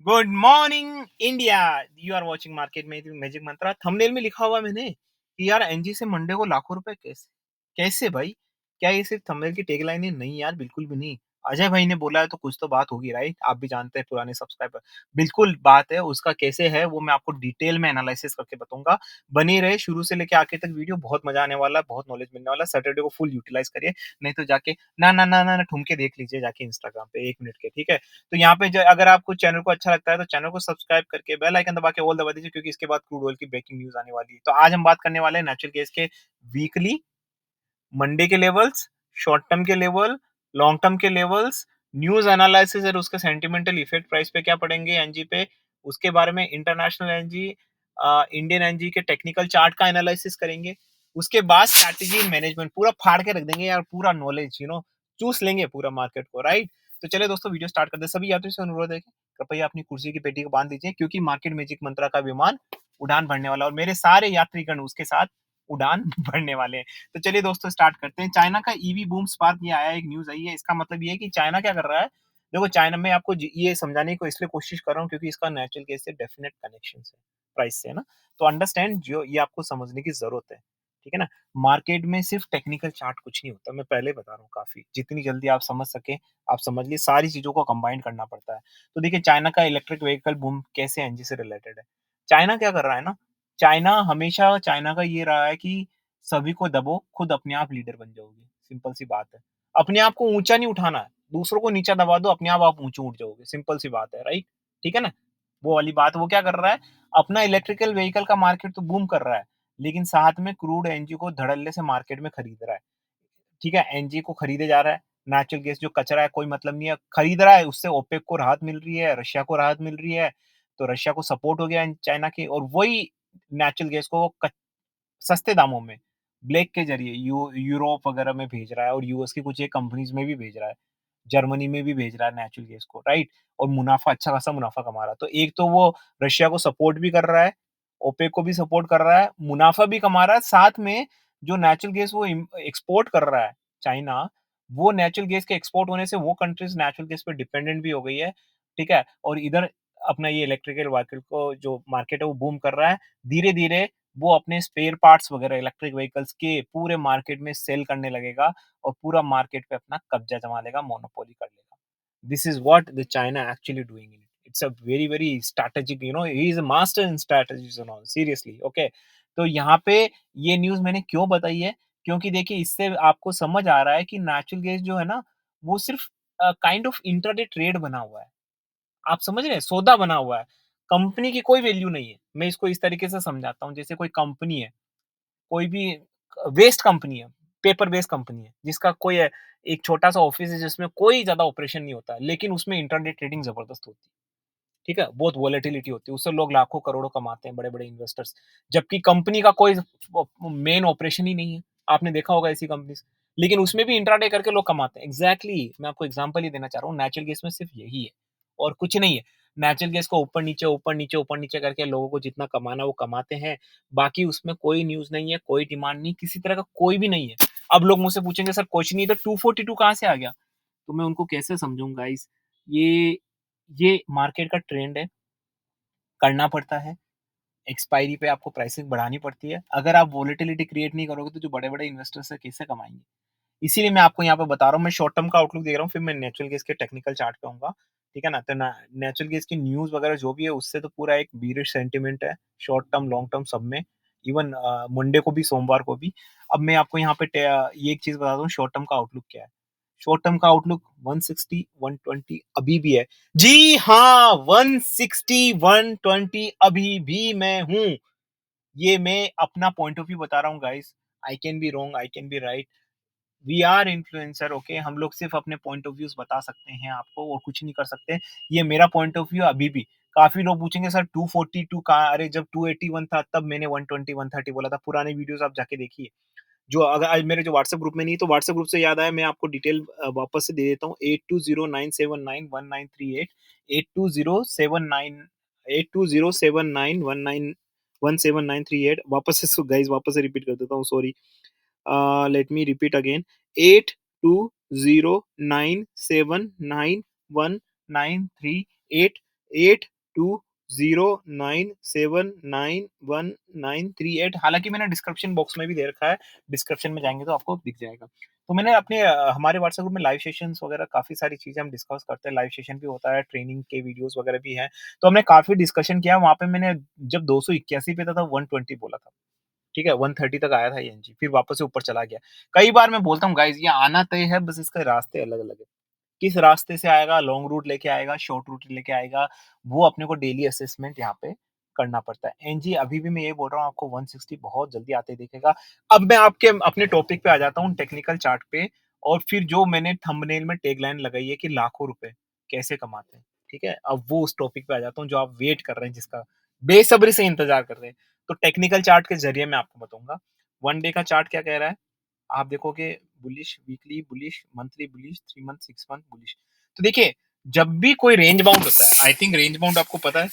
Good morning India. You are watching market में magic mantra. Thumbnail में लिखा हुआ मैंने कि यार एनजी से मंडे को लाखों रुपए कैसे कैसे भाई? क्या ये सिर्फ थंबनेल की टैगलाइन है? नहीं यार, बिल्कुल भी नहीं। अजय भाई ने बोला है तो कुछ तो बात होगी, राइट? आप भी जानते हैं, पुराने सब्सक्राइबर। बिल्कुल बात है उसका। कैसे है वो मैं आपको डिटेल में एनालिसिस करके बताऊंगा। बने रहे शुरू से लेके आखिर तक वीडियो, बहुत मजा आने वाला है, बहुत नॉलेज मिलने वाला है। सैटरडे को फुल यूटिलाइज करिए, नहीं तो जाके ना ठुमके देख लीजिए जाके इंस्टाग्राम पे 1 मिनट के, ठीक है? तो यहाँ पे अगर आपको चैनल को अच्छा लगता है तो चैनल को सब्सक्राइब करके बेल आइकन दबा के ऑल दबा दीजिए, क्योंकि इसके बाद क्रूड ऑयल की ब्रेकिंग न्यूज आने वाली है। तो आज हम बात करने वाले हैं नेचुरल गैस के वीकली, मंडे के लेवल्स, शॉर्ट टर्म के लेवल, लॉन्ग टर्म के लेवल्स, न्यूज एनालिसिस और उसके सेंटिमेंटल इफेक्ट प्राइस पे क्या पड़ेंगे एनजी पे, उसके बारे में इंटरनेशनल एनजी, इंडियन एनजी के टेक्निकल चार्ट का एनालिसिस करेंगे। उसके बाद स्ट्रैटेजी मैनेजमेंट पूरा फाड़ के रख देंगे यार, पूरा नॉलेज चूस लेंगे पूरा मार्केट को, राइट? तो चलिए दोस्तों, वीडियो स्टार्ट करते हैं। सभी यात्रियों से अनुरोध है कि कृपया अपनी कुर्सी की पेटी को बांध दीजिए, क्योंकि मार्केट मैजिक मंत्रा का विमान उड़ान भरने वाला और मेरे सारे यात्रीगण उसके साथ उड़ान भरने वाले हैं। तो चलिए दोस्तों, स्टार्ट करते हैं। चाइना का ईवी बूम स्पार्क, ये आया एक न्यूज आई है। इसका मतलब ये है कि चाइना क्या कर रहा है। देखो, चाइना में आपको ये समझाने की इसलिए कोशिश कर रहा हूँ क्योंकि इसका नेचुरल गैस से डेफिनेट कनेक्शन है प्राइस से, है ना? तो अंडरस्टैंड, जो ये आपको समझने की जरूरत है, ठीक है ना? मार्केट में सिर्फ टेक्निकल चार्ट कुछ नहीं होता, मैं पहले बता रहा हूँ। काफी जितनी जल्दी आप समझ सके आप समझ लिए, सारी चीजों को कंबाइन करना पड़ता है। तो देखिए, चाइना का इलेक्ट्रिक व्हीकल बूम कैसे एनजी से रिलेटेड है। चाइना क्या कर रहा है ना, चाइना का ये रहा है कि सभी को दबो, खुद अपने आप लीडर बन जाओगे। सिंपल सी बात है। अपने आप को ऊंचा नहीं उठाना है, दूसरों को नीचा दबा दो, अपने आप ऊंचे उठ जाओगे। सिंपल सी बात है, राइट? ठीक है ना? वो वाली बात। वो क्या कर रहा है, अपना इलेक्ट्रिकल व्हीकल का मार्केट तो बूम कर रहा है, लेकिन साथ में क्रूड एनजी को धड़ल्ले से मार्केट में खरीद रहा है। ठीक है, एनजी को खरीदे जा रहा है। नेचुरल गैस जो कचरा है, कोई मतलब नहीं है, खरीद रहा है। उससे ओपेक को राहत मिल रही है, रशिया को राहत मिल रही है। तो रशिया को सपोर्ट हो गया चाइना के, और वही नेचुरल गैस को सस्ते दामों में ब्लैक के जरिए यूरोप वगैरह में भेज रहा है, और यूएस की कुछ एक कंपनीज में भी भेज रहा है, जर्मनी में भी भेज रहा है नेचुरल गैस को, राइट? और मुनाफा, अच्छा खासा मुनाफा कमा रहा है। तो एक तो वो रशिया को सपोर्ट भी कर रहा है, ओपेक को भी सपोर्ट कर रहा है, मुनाफा भी कमा रहा है। साथ में जो नेचुरल गैस वो एक्सपोर्ट कर रहा है चाइना, वो नेचुरल गैस के एक्सपोर्ट होने से वो कंट्रीज नेचुरल गैस पे डिपेंडेंट भी हो गई है। ठीक है, और इधर अपना ये इलेक्ट्रिकल व्हीकल को जो मार्केट है वो बूम कर रहा है। धीरे धीरे वो अपने स्पेयर पार्ट्स वगैरह इलेक्ट्रिक व्हीकल्स के पूरे मार्केट में सेल करने लगेगा, और पूरा मार्केट पे अपना कब्जा जमा लेगा, मोनोपोली कर लेगा। This is what the China actually doing in it. It's a very very strategic. He is a master in strategies and all. Seriously, okay. तो यहाँ पे ये न्यूज मैंने क्यों बताई है, क्योंकि देखिए, इससे आपको समझ आ रहा है कि नेचुरल गैस जो है ना, वो सिर्फ काइंड ऑफ इंट्राडे ट्रेड बना हुआ है। आप समझ रहे हैं, सौदा बना हुआ है। कंपनी की कोई वैल्यू नहीं है। मैं इसको इस तरीके से समझाता हूँ, जैसे कोई कंपनी है, कोई भी वेस्ट कंपनी है, पेपर बेस्ड कंपनी है, जिसका कोई एक छोटा सा ऑफिस है जिसमें कोई ज्यादा ऑपरेशन नहीं होता है, लेकिन उसमें इंटरनेट ट्रेडिंग जबरदस्त होती है। ठीक है, बहुत वॉलेटिलिटी होती है, उससे लोग लाखों करोड़ों कमाते हैं, बड़े बड़े इन्वेस्टर्स। जबकि कंपनी का कोई मेन ऑपरेशन ही नहीं है, आपने देखा होगा ऐसी कंपनी, लेकिन उसमें भी इंट्राडे करके लोग कमाते हैं। एग्जैक्टली, मैं आपको एग्जांपल ही देना चाह रहा हूँ। नेचुरल गैस में सिर्फ यही है और कुछ नहीं है। नेचुरल गैस को ऊपर नीचे करके लोगों को जितना कमाना वो कमाते हैं। बाकी उसमें कोई न्यूज नहीं है, कोई डिमांड नहीं, किसी तरह का कोई भी नहीं है। अब लोग मुझसे पूछेंगे, सर कुछ नहीं तो 242 कहाँ से आ गया? तो मैं उनको कैसे समझूंगा गाइस? ये ये मार्केट का ट्रेंड है, करना पड़ता है। एक्सपायरी पे आपको प्राइसिंग बढ़ानी पड़ती है। अगर आप वोलेटिलिटी क्रिएट नहीं करोगे तो जो बड़े बड़े इन्वेस्टर्स है कैसे कमाएंगे? इसीलिए मैं आपको यहाँ पे बता रहा हूँ। मैं शॉर्ट टर्म का आउटलुक दे रहा हूँ, फिर मैं नेचुरल गैस के टेक्निकल चार्ट पे आऊंगा। ठीक है ना? तो नेचुरल गैस की न्यूज वगैरह जो भी है, उससे तो पूरा एक बीरिश सेंटिमेंट है, शॉर्ट टर्म लॉन्ग टर्म सब में। इवन मंडे को भी, सोमवार को भी। अब मैं आपको यहाँ पे ये एक चीज बता दूं, शॉर्ट टर्म का आउटलुक क्या है। शॉर्ट टर्म का आउटलुक 160 120 अभी भी है। जी हाँ, 160 120 अभी भी मैं हूँ। ये मैं अपना पॉइंट ऑफ व्यू बता रहा हूँ guys. I can be wrong, I can be right. We are influencer, okay? हम लोग सिर्फ अपने पॉइंट ऑफ व्यूज बता सकते हैं आपको, और कुछ नहीं कर सकते। ये मेरा पॉइंट ऑफ व्यू अभी भी। काफी लोग पूछेंगे, सर 242 कहाँ? अरे जब 281 था तब मैंने 120 130 बोला था। पुराने वीडियोस आप जाके देखिए। जो अगर आज मेरे जो व्हाट्सएप ग्रुप में नहीं, तो व्हाट्सएप ग्रुप से याद आया, मैं आपको डिटेल वापस से दे देता हूँ। 8209791938, 8207 820791917938। वापस से गाइस, वापस से रिपीट कर देता हूँ, sorry. Let me repeat again. 820979919193 8 8209719138। हालाँकि मैंने डिस्क्रिप्शन बॉक्स में भी दे रखा है, डिस्क्रिप्शन में जाएँगे तो आपको दिख जाएगा। तो मैंने अपने हमारे व्हाट्सएप ग्रुप में लाइव सेशंस वगैरह काफ़ी सारी चीज़ें हम डिस्कस करते हैं, लाइव सेशन भी होता है, ट्रेनिंग के वीडियोज़ वगैरह भी हैं। तो हमने काफ़ी डिस्कशन किया, वहाँ पे मैंने जब 281 पे था तब 120 बोला था। ठीक है, 130 तक आया था ये एनजी, फिर वापस से ऊपर चला गया। कई बार मैं बोलता हूँ गाइज़ ये आना तय है, बस इसके रास्ते अलग-अलग है। किस रास्ते से आएगा, लॉन्ग रूट लेके आएगा, शॉर्ट रूट लेके आएगा, वो अपने को डेली असेसमेंट यहाँ पे करना पड़ता है। एनजी अभी भी मैं ये बोल रहा हूँ आपको 160 बहुत जल्दी आते दिखेगा। अब मैं आपके अपने टॉपिक पे आ जाता हूँ टेक्निकल चार्ट पे और फिर जो मैंने थंबनेल में टैगलाइन लगाई है कि लाखों रुपए कैसे कमाते हैं, ठीक है? अब वो उस टॉपिक पे आ जाता हूँ जो आप वेट कर रहे हैं जिसका बेसब्री से इंतज़ार कर रहे हैं। तो टेक्निकल चार्ट के ज़रिए मैं आपको बताऊँगा। 1 डे का चार्ट क्या कह रहा है? आप देखोगे bullish, weekly bullish, monthly bullish, 3 month, 6 month bullish. तो देखिए, जब भी कोई रेंज बाउंड होता है, आई थिंक रेंज बाउंड आपको पता है,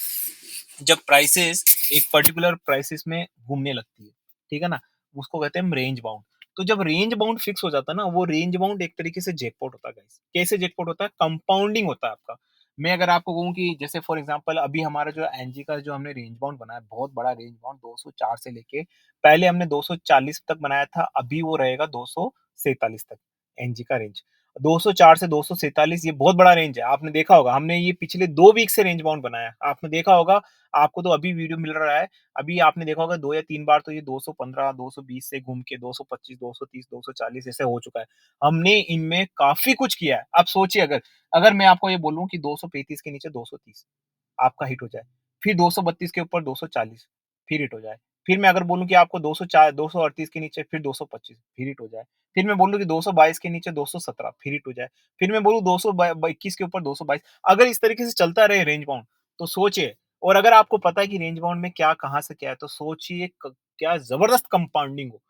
जब प्राइसेस एक पर्टिकुलर प्राइसेस में घूमने लगती है, ठीक है ना? उसको कहते हैं हम रेंज बाउंड। तो जब रेंज बाउंड फिक्स हो जाता है ना, वो रेंज बाउंड एक तरीके से जैकपॉट होता है गाइस। कैसे जैकपॉट होता है? कंपाउंडिंग होता है आपका। मैं अगर आपको कहूँ कि जैसे फॉर एग्जांपल अभी हमारा जो एनजी का जो हमने रेंज बाउंड बनाया, बहुत बड़ा रेंज बाउंड 204 से लेके पहले हमने 240 तक बनाया था, अभी वो रहेगा 247 तक एनजी का रेंज। 204 से 247 ये बहुत बड़ा रेंज है। आपने देखा होगा, हमने ये पिछले 2 वीक से रेंज बाउंड बनाया है। आपने देखा होगा, आपको तो अभी वीडियो मिल रहा है। अभी आपने देखा होगा 2 या 3 बार तो ये 215, 220 से घूम के 225, 230, 240 ऐसे हो चुका है। हमने इनमें काफ़ी कुछ किया है। अब सोचिए अगर अगर मैं आपको ये बोलूँ कि 235 के नीचे 230 आपका हिट हो जाए, फिर 232 के ऊपर 240 फिर हिट हो जाए। फिर मैं अगर बोलूँ कि आपको 204 238 के नीचे फिर 225 फिर हिट हो जाए। फिर मैं बोलूँ कि 222 के नीचे 217 फिर हिट हो जाए। फिर मैं बोलूँ 200 ब 21 के ऊपर 222। अगर इस तरीके से चलता रहे रेंज बाउंड, तो सोचिए। और अगर आपको पता है कि रेंज बाउंड में क्या कहाँ से क्या है, तो सोचिए क क्या ज़बरदस्त कंपाउंडिंग हो।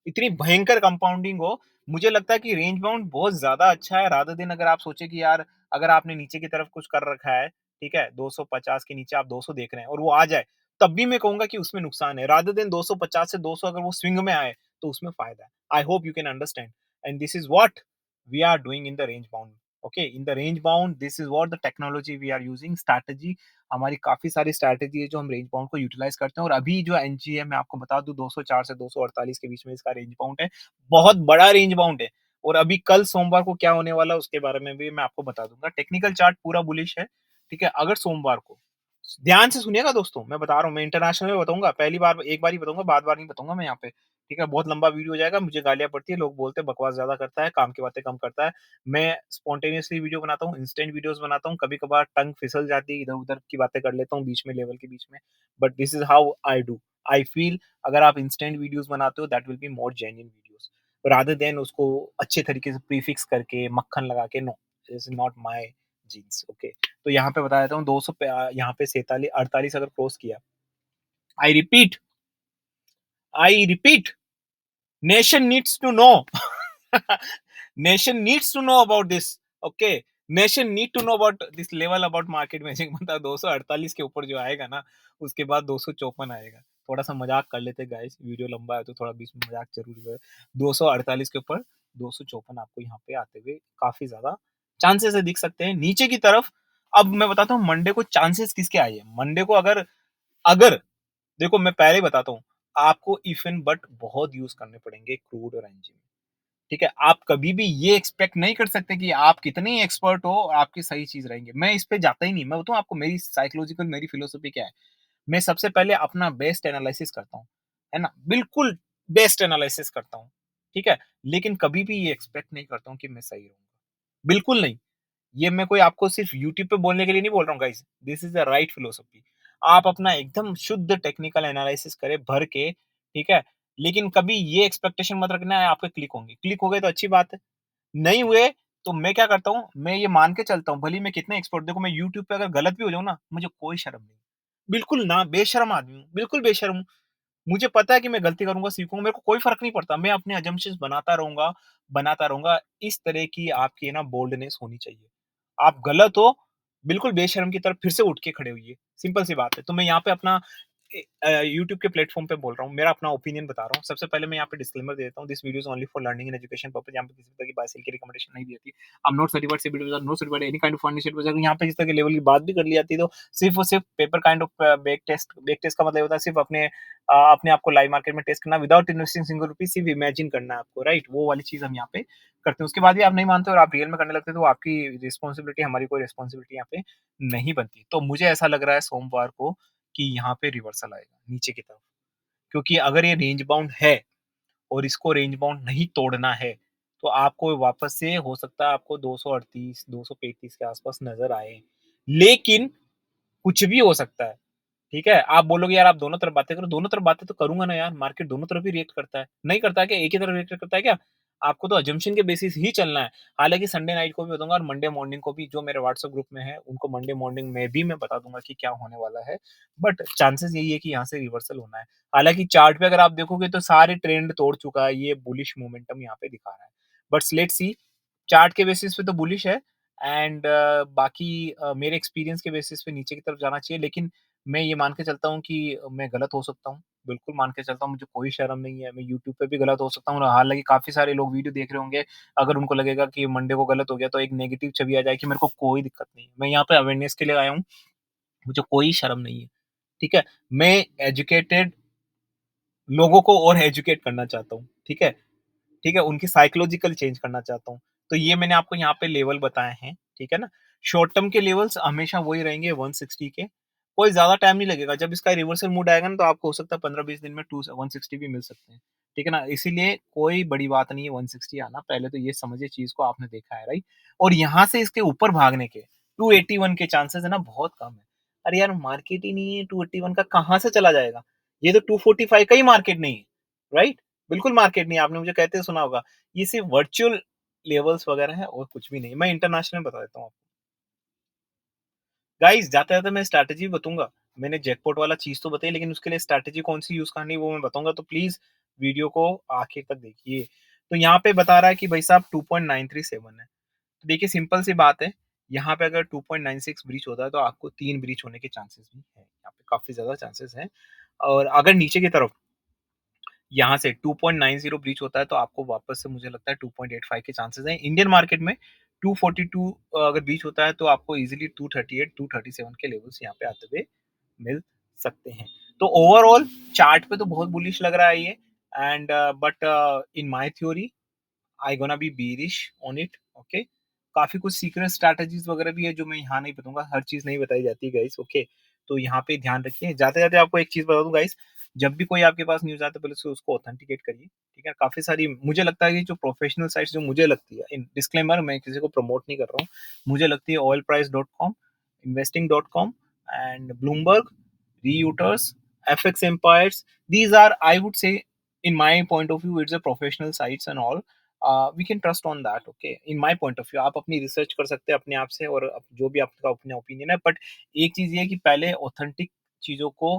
इतनी भयंकर कंपाउंडिंग हो, मुझे लगता है कि रेंज बाउंड बहुत ज़्यादा अच्छा है रादर देन अगर आप सोचे कि यार अगर आपने नीचे की तरफ कुछ कर रखा है, ठीक है? 250 के नीचे आप 200 देख रहे हैं और वो आ जाए, तब भी मैं कहूँगा कि उसमें नुकसान है। रादर देन 250 से 200 अगर वो स्विंग में आए, तो उसमें फ़ायदा है। I hope you can understand and this is what we are doing in the range bound. Okay, in the range bound this is what the technology we are using strategy हमारी काफ़ी सारी strategy है जो हम range bound को utilise करते हैं और अभी जो एनजी है मैं आपको बता दूँ 204 से 248 के बीच में इसका रेंज बाउंड है। बहुत बड़ा रेंज बाउंड है और अभी कल सोमवार को क्या होने वाला है उसके बारे में भी मैं आपको बता दूँगा। टेक्निकल चार्ट पूरा बुलिश है, ठीक है? अगर सोमवार को ध्यान से सुनिएगा दोस्तों, मैं बता रहा हूँ, मैं इंटरनेशनल में बताऊँगा, पहली बार एक बार ही बताऊँगा, बार-बार नहीं बताऊँगा मैं यहाँ पे, ठीक है? बहुत लंबा वीडियो हो जाएगा, मुझे गालियाँ पड़ती है, लोग बोलते हैं बकवास ज़्यादा करता है, काम की बातें कम करता है। मैं स्पॉन्टेनियसली वीडियो बनाता हूँ, इंस्टेंट वीडियोज़ बनाता हूँ, कभी-कभार टंग फिसल जाती है, इधर-उधर की बातें कर लेता हूँ बीच में, लेवल के बीच में, but this is how I do. I feel अगर आप इंस्टेंट वीडियोज़ बनाते हो that will be more genuine videos, rather than उसको अच्छे तरीके से प्रीफिक्स करके, मक्खन लगा के, no, this is not my genes, okay? तो यहाँ पे बता देता हूँ 200 पे यहाँ पे 47 48 अगर क्रॉस किया, I repeat I repeat nation needs to know nation needs to know about this, okay? Nation need to know about this level about market magic मतलब 248 के ऊपर जो आएगा ना, उसके बाद 254 आएगा। थोड़ा सा मजाक कर लेते गाइस, वीडियो लंबा है तो थोड़ा बीच में मजाक जरूरी है। 248 के ऊपर 254 आपको यहाँ पे आते हुए काफी ज्यादा चांसेस है दिख सकते हैं नीचे की तरफ। अब मैं बताता हूँ मंडे को चांसेस किसके आए हैं। मंडे को अगर अगर देखो मैं पहले ही बताता हूँ, आपको इफ एंड बट बहुत यूज करने पड़ेंगे क्रूड और एनजी में, ठीक है? आप कभी भी ये एक्सपेक्ट नहीं कर सकते कि आप कितने ही एक्सपर्ट हो और आपकी सही चीज रहेंगे। मैं इस पे जाता ही नहीं। मैं बताऊँ आपको मेरी साइकोलॉजिकल मेरी फिलोसफी क्या है। मैं सबसे पहले अपना बेस्ट एनालिसिस करता हूँ, है ना? बिल्कुल बेस्ट एनालिसिस करता हूँ, ठीक है? लेकिन कभी भी ये एक्सपेक्ट नहीं करता हूँ कि मैं सही रहूंगा, बिल्कुल नहीं। ये मैं कोई आपको सिर्फ यूट्यूब पे बोलने के लिए नहीं बोल रहा हूँ guys, this is the right philosophy. आप अपना एकदम शुद्ध टेक्निकल एनालिसिस करें भर के, ठीक है? लेकिन कभी ये एक्सपेक्टेशन मत रखना है आपके क्लिक होंगे। क्लिक हो गए तो अच्छी बात है, नहीं हुए तो मैं क्या करता हूँ, मैं ये मान के चलता हूँ भले ही मैं कितना एक्सपर्ट, देखो मैं यूट्यूब पे अगर गलत भी हो जाऊँ ना, मुझे कोई शर्म नहीं। बिल्कुल ना, बेशर्म आदमी हूँ, बिल्कुल बेशर्म हूँ। मुझे पता है कि मैं गलती करूँगा, सीखूँगा, मेरे को कोई फ़र्क नहीं पड़ता। मैं अपने असम्पशन्स बनाता रहूँगा, बनाता रहूँगा। इस तरह की आपकी ना बोल्डनेस होनी चाहिए। आप गलत हो, बिल्कुल बेशर्म की तरह फिर से उठ के खड़े होइए, सिंपल सी बात है। तो मैं यहाँ पे अपना यूट्यूब के प्लेटफ़ॉर्म पे बोल रहा हूँ, मेरा अपना ओपिनियन बता रहा हूँ। सबसे पहले मैं यहाँ पे डिस्क्लेमर दे देता हूँ, this video is only for learning and education purpose. यहाँ पे किसी तरह की बाय सेल की रिकमेंडेशन नहीं दी जाती। I am not certified SEBI advisor, not certified any kind of financial advisor. यहाँ पे जिस तरह के लेवल की बात भी कर ली जाती है, तो सिर्फ़ और सिर्फ़ paper kind of back test का मतलब होता है सिर्फ़ अपने आप को लाइव मार्केट में टेस्ट करना विदाउट इन्वेस्टिंग सिंगल रुपी, सिर्फ़ इमेजिन करना है आपको, राइट? वो वाली चीज़ हम यहाँ पे करते हैं। उसके बाद भी आप नहीं मानते और आप रियल में करने लगते हैं, तो आपकी रिस्पॉन्सिबिलिटी, हमारी कोई रिस्पॉन्सिबिलिटी यहाँ पे नहीं बनती। तो मुझे ऐसा लग रहा है सोमवार को कि यहाँ पे रिवर्सल आएगा नीचे की तरफ, क्योंकि अगर ये रेंज बाउंड है और इसको रेंज बाउंड नहीं तोड़ना है, तो आपको वापस से हो सकता है आपको 238, 235 के आसपास नज़र आए। लेकिन कुछ भी हो सकता है, ठीक है? आप बोलोगे यार आप दोनों तरफ बातें करो, दोनों तरफ बातें तो करूँगा ना यार, मार्केट दोनों तरफ ही रिएक्ट करता है। नहीं करता है क्या? एक ही तरफ रिएक्ट करता है क्या? आपको तो असम्पशन के बेसिस ही चलना है। हालाँकि संडे नाइट को भी बताऊँगा और मंडे मॉर्निंग को भी, जो मेरे व्हाट्सएप ग्रुप में है, उनको मंडे मॉर्निंग में भी मैं बता दूँगा कि क्या होने वाला है। बट चांसेस यही है कि यहाँ से रिवर्सल होना है। हालाँकि चार्ट पे अगर आप देखोगे तो सारे ट्रेंड तोड़ चुका है, ये बुलिश मोमेंटम यहाँ पे दिखा रहा है। बट लेट्स सी, चार्ट के बेसिस पे तो बुलिश है एंड बाकी मेरे एक्सपीरियंस के बेसिस पे नीचे की तरफ जाना चाहिए, लेकिन मैं ये मान के चलता हूँ कि मैं गलत हो सकता हूँ। बिल्कुल मान के चलता हूँ, मुझे कोई शर्म नहीं है। मैं यूट्यूब पे भी गलत हो सकता हूँ और हालाँकि काफ़ी सारे लोग वीडियो देख रहे होंगे, अगर उनको लगेगा कि मंडे को गलत हो गया तो एक नेगेटिव छवि आ जाएगी, मेरे को कोई दिक्कत नहीं है। मैं यहाँ पे अवेयरनेस के लिए आया हूँ, मुझे कोई शर्म नहीं है, ठीक है? मैं एजुकेटेड लोगों को और एजुकेट करना चाहता हूँ, ठीक है? ठीक है? उनकी साइकोलॉजिकल चेंज करना चाहता हूँ। तो ये मैंने आपको यहाँ पे लेवल बताए हैं, ठीक है ना? शॉर्ट टर्म के लेवल्स हमेशा वही रहेंगे 160 के। कोई ज़्यादा टाइम नहीं लगेगा, जब इसका रिवर्सल मूड आएगा ना तो आपको हो सकता है 15-20 दिन में 160 भी मिल सकते हैं, ठीक है ना? इसीलिए कोई बड़ी बात नहीं है 160 आना, पहले तो ये समझिए चीज़ को, आपने देखा है, राइट? और यहाँ से इसके ऊपर भागने के 281 के चांसेस है ना बहुत कम है। अरे यार मार्केट ही नहीं है 281 का, कहाँ से चला जाएगा? ये तो 245 का ही मार्केट नहीं है, राइट? बिल्कुल मार्केट नहीं है, आपने मुझे कहते सुना होगा। ये सिर्फ वर्चुअल लेवल्स वगैरह हैं और कुछ भी नहीं। मैं इंटरनेशनल बता देता हूँ आपको। गाइस जाते-जाते मैं स्ट्रैटेजी बताऊँगा। मैंने जैकपॉट वाला चीज़ तो बताई, लेकिन उसके लिए स्ट्रैटेजी कौन-सी यूज़ करनी है वो मैं बताऊँगा, तो प्लीज़ वीडियो को आखिर तक देखिए। तो यहाँ पे बता रहा है कि भाई साहब 2.937 है। तो देखिए सिंपल सी बात है, यहाँ पे अगर 2.96 ब्रीच होता है तो आपको 3 ब्रीच होने के चांसेस भी हैं। यहाँ पे काफ़ी ज़्यादा चांसेस हैं और अगर नीचे की तरफ यहाँ से 2.90 ब्रीच होता है तो आपको वापस से मुझे लगता है 2.85 के चांसेस हैं। इंडियन मार्केट में 242 अगर ब्रीच होता है तो आपको इजीली 238, 237 के लेवल्स यहाँ पे आते हुए मिल सकते हैं। तो ओवरऑल चार्ट पे तो बहुत बुलिश लग रहा है ये and but in my theory I gonna be bearish on it, okay. काफी कुछ सीक्रेट स्ट्रैटेजीज वगैरह भी है जो मैं यहाँ नहीं बताऊंगा, हर चीज नहीं बताई जाती गाइस, ओके। तो यहाँ पे ध्यान रखिए। जाते जाते आपको एक चीज बता दूं गाइस, जब भी कोई आपके पास न्यूज आता है पहले से उसको ऑथेंटिकेट करिए, ठीक है। काफी सारी मुझे लगता है कि जो प्रोफेशनल साइट्स जो मुझे लगती है, इन डिस्क्लेमर मैं किसी को प्रमोट नहीं कर रहा हूँ, मुझे लगती है oilprice.com, investing.com and Bloomberg, Reuters, FX Empires. These are, I would say, in my point of view, it's a professional sites and all. We can trust on that, okay, in my point of view। आप अपनी research कर सकते हैं अपने आप से और जो भी आपका अपना ओपिनियन है, बट एक चीज ये है कि पहले ऑथेंटिक चीजों को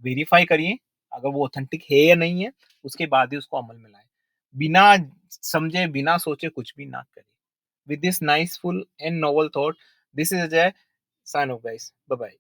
वेरीफाई करिए, अगर वो ऑथेंटिक है या नहीं है, उसके बाद ही उसको अमल में लाएं। बिना समझे बिना सोचे कुछ भी ना करिए। With this nice full and novel thought, this is Ajay, sign off guys, bye bye.